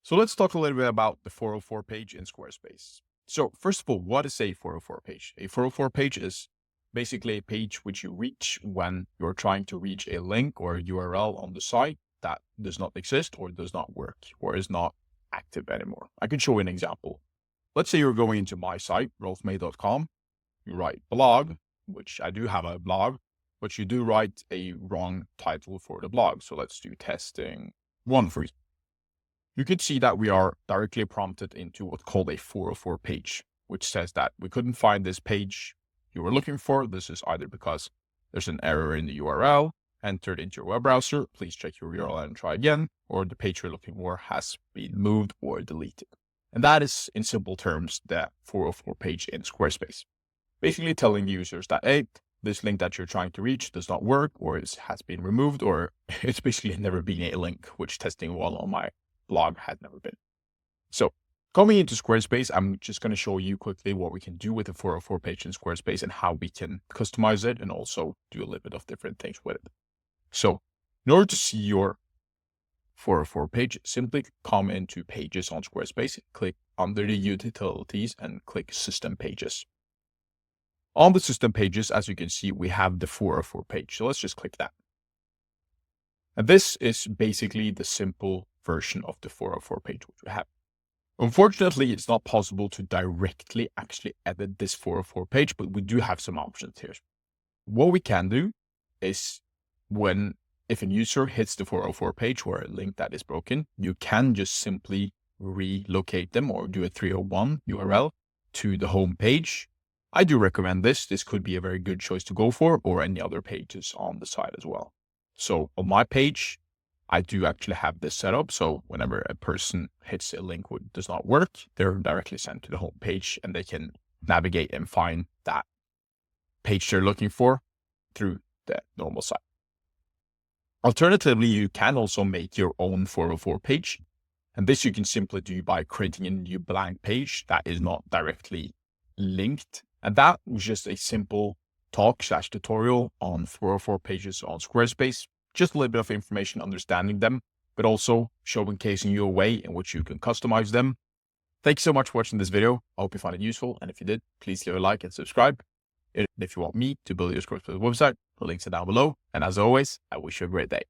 So let's talk a little bit about the 404 page in Squarespace. So first of all, what is a 404 page? A 404 page is basically a page which you reach when you're trying to reach a link or a URL on the site that does not exist or does not work or is not active anymore. I can show you an example. Let's say you're going into my site, rolfmay.com. You write blog, which I do have a blog, but you do write a wrong title for the blog. So let's do testing one for example. You can see that we are directly prompted into what's called a 404 page, which says that we couldn't find this page you were looking for. This is either because there's an error in the URL entered into your web browser. Please check your URL and try again, or the page you're looking for has been moved or deleted. And that is, in simple terms, the 404 page in Squarespace. Basically telling users that, hey, this link that you're trying to reach does not work, or it has been removed, or it's basically never been a link, which testing one on my blog had never been. So coming into Squarespace, I'm just going to show you quickly what we can do with the 404 page in Squarespace and how we can customize it and also do a little bit of different things with it. So in order to see your 404 page, simply come into Pages on Squarespace, click under the Utilities and click System Pages. On the System Pages, as you can see, we have the 404 page. So let's just click that. And this is basically the simple version of the 404 page which we have. Unfortunately, it's not possible to directly actually edit this 404 page, but we do have some options here. What we can do is if a user hits the 404 page or a link that is broken, you can just simply relocate them or do a 301 URL to the home page. I do recommend this. This could be a very good choice to go for, or any other pages on the site as well. So on my page, I do actually have this set up. So whenever a person hits a link which does not work, they're directly sent to the home page and they can navigate and find that page they're looking for through the normal site. Alternatively, you can also make your own 404 page. And this you can simply do by creating a new blank page that is not directly linked. And that was just a simple talk/tutorial on 404 pages on Squarespace. Just a little bit of information, understanding them, but also showcasing you a way in which you can customize them. Thank you so much for watching this video. I hope you found it useful. And if you did, please leave a like and subscribe. And if you want me to build your Squarespace website, the links are down below. And as always, I wish you a great day.